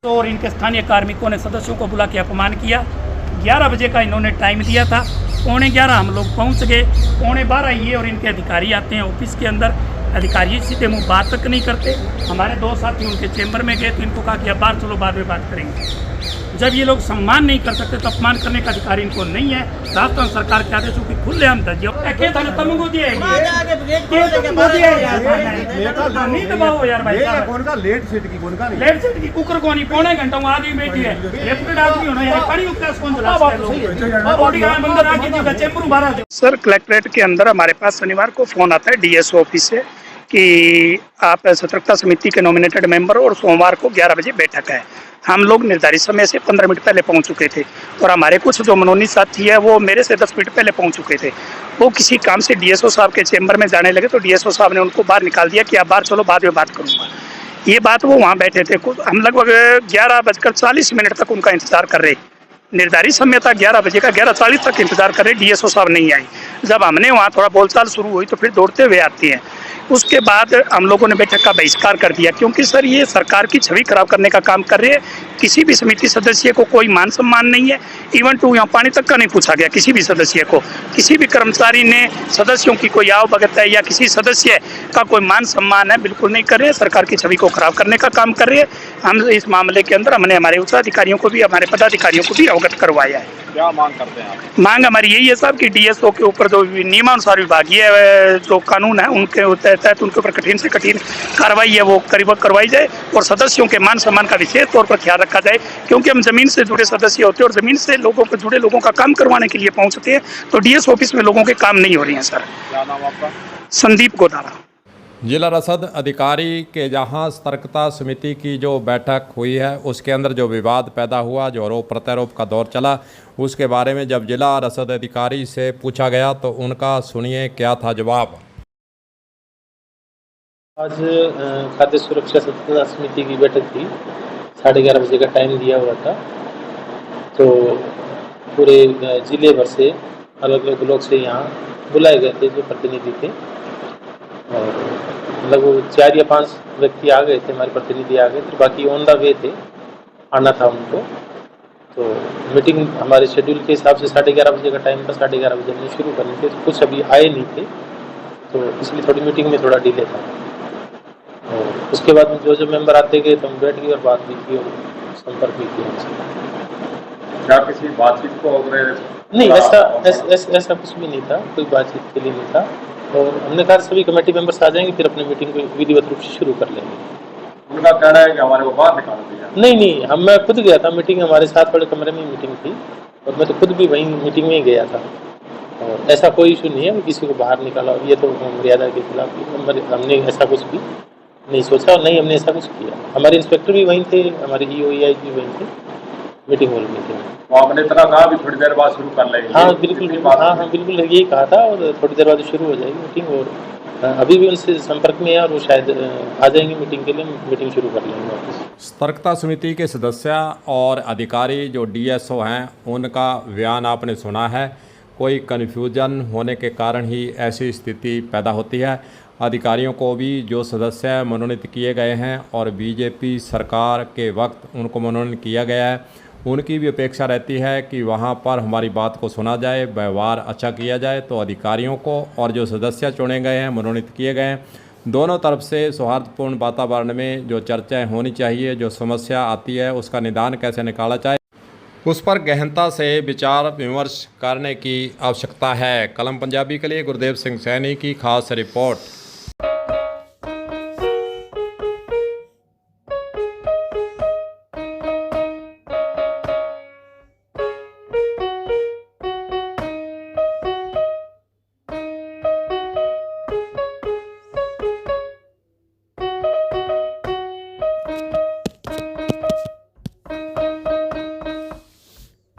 और इनके स्थानीय कार्मिकों ने सदस्यों को बुला के अपमान किया। 11 बजे का इन्होंने टाइम दिया था, 11:15 हम लोग पहुंच गए। 11:15 ये और इनके अधिकारी आते हैं ऑफिस के अंदर। अधिकारी सीधे मुंह बात तक नहीं करते। हमारे 2 साथी उनके चैम्बर में गए तो इनको कहा कि अब बाहर चलो, बाद में बात करेंगे। जब ये लोग सम्मान नहीं कर सकते तो अपमान करने का अधिकार इनको नहीं है। राजस्थान सरकार के आदेशों की खुलेआम धज्जियों तमगो दिया लेट सीट की कुकर को नहीं, पौने घंटा आदमी बैठी है। आदमी होना है पानी कौन चला। सर, कलेक्ट्रेट के अंदर हमारे पास शनिवार को फोन आता है डीएसओ ऑफिस से कि आप सतर्कता समिति के नॉमिनेटेड मेंबर और सोमवार को 11 बजे बैठक है। हम लोग निर्धारित समय से 15 मिनट पहले पहुंच चुके थे और हमारे कुछ जो मनोनीत साथी है वो मेरे से 10 मिनट पहले पहुंच चुके थे। वो किसी काम से डीएसओ साहब के चैम्बर में जाने लगे तो डीएसओ साहब ने उनको बाहर निकाल दिया कि आप बाहर चलो, बाद में बात करूंगा। ये बात वो वहाँ बैठे थे। हम लगभग 11:40 तक उनका इंतजार कर रहे। निर्धारित समय था 11 बजे का, 11:40 तक इंतजार कर रहे। डीएसओ साहब नहीं आई। जब हमने वहाँ थोड़ा बोलचाल शुरू हुई तो फिर दौड़ते हुए आती हैं। उसके बाद हम लोगों ने बैठक का बहिष्कार कर दिया, क्योंकि सर ये सरकार की छवि खराब करने का काम कर रहे हैं। किसी भी समिति सदस्य को कोई मान सम्मान नहीं है। इवन टू यहाँ पानी तक का नहीं पूछा गया किसी भी सदस्य को। किसी भी कर्मचारी ने सदस्यों की कोई आव भगत है या किसी सदस्य का कोई मान सम्मान है बिल्कुल नहीं कर रहे हैं। सरकार की छवि को खराब करने का काम कर रहे हैं। हम इस मामले के अंदर हमने हमारे उच्चाधिकारियों को भी, हमारे पदाधिकारियों को भी अवगत करवाया है। क्या मांग करते हैं आप? मांग हमारी यही है साहब कि डीएसओ के ऊपर जो नियमानुसार विभागीय जो कानून है उनके तहत उनके ऊपर कठिन से कठिन कार्रवाई है वो करवाई जाए और सदस्यों के मान सम्मान का विशेष तौर पर ख्याल रखा जाए, क्योंकि हम जमीन से जुड़े सदस्य होते हैं और जमीन से लोगों को जुड़े लोगों का काम करवाने के लिए पहुंचते हैं तो डीएस ऑफिस में लोगों के काम नहीं हो रहे हैं। सर, क्या नाम आपका? संदीप गोदारा। जिला रसद अधिकारी के जहां सतर्कता समिति की जो बैठक हुई है उसके अंदर जो विवाद पैदा हुआ, जो आरोप प्रत्यारोप का दौर चला, उसके बारे में जब जिला रसद अधिकारी से पूछा गया तो उनका सुनिए क्या था जवाब। आज खाद्य सुरक्षा सतर्कता समिति की बैठक थी। 11:30 बजे का टाइम दिया हुआ था। तो पूरे जिले भर से अलग अलग ब्लॉक से यहाँ बुलाए गए थे जो प्रतिनिधि थे और लगभग 4 या 5 व्यक्ति आ गए थे, हमारे प्रतिनिधि आ गए थे, बाकी ऑन द वे थे, आना था उनको। तो मीटिंग हमारे शेड्यूल के हिसाब से 11:30 बजे का टाइम था। 11:30 बजे हमने शुरू करनी थी तो कुछ अभी आए नहीं थे तो इसलिए थोड़ी मीटिंग में थोड़ा डिले था। और उसके बाद में जो मेंबर आते गए तो हम बैठ गए और बात भी की और संपर्क भी किया उनसे। क्या किसी बातचीत को नहीं, ऐसा कुछ भी नहीं था, कोई बातचीत के लिए नहीं था। और हमने कहा सभी कमेटी मेंबर्स आ जाएंगे फिर अपनी मीटिंग को विधिवत रूप से शुरू कर लेंगे। उनका कहना है कि हमारे को बाहर निकाल दिया। नहीं, मैं खुद गया था मीटिंग, हमारे साथ वाले कमरे में मीटिंग थी और मैं तो खुद भी वहीं मीटिंग में ही गया था। और ऐसा कोई इशू नहीं है कि किसी को बाहर निकाला, ये तो मर्यादा के खिलाफ। हमने ऐसा कुछ भी नहीं सोचा और नहीं हमने ऐसा कुछ किया। हमारे इंस्पेक्टर भी वहीं थे, हमारे EOEI भी वहीं थे, मीटिंग हॉल में थे। तो आपने इतना कहा भी थोड़ी देर बाद शुरू कर लेंगे। हाँ बिल्कुल, बिल्कुल यही कहा था और थोड़ी देर बाद शुरू हो जाएगी मीटिंग। और अभी भी उनसे संपर्क में है और वो शायद आ जाएंगे मीटिंग के लिए, मीटिंग शुरू कर लेंगे वापस। सतर्कता समिति के सदस्य और अधिकारी जो DSO हैं उनका बयान आपने सुना है। कोई कन्फ्यूजन होने के कारण ही ऐसी स्थिति पैदा होती है। अधिकारियों को भी जो सदस्य मनोनीत किए गए हैं और बीजेपी सरकार के वक्त उनको मनोनीत किया गया है, उनकी भी अपेक्षा रहती है कि वहाँ पर हमारी बात को सुना जाए, व्यवहार अच्छा किया जाए। तो अधिकारियों को और जो सदस्य चुने गए हैं, मनोनीत किए गए हैं, दोनों तरफ से सौहार्दपूर्ण वातावरण में जो चर्चाएं होनी चाहिए, जो समस्या आती है उसका निदान कैसे निकाला जाए, उस पर गहनता से विचार विमर्श करने की आवश्यकता है। कलम पंजाबी के लिए गुरदेव सिंह सैनी की खास रिपोर्ट।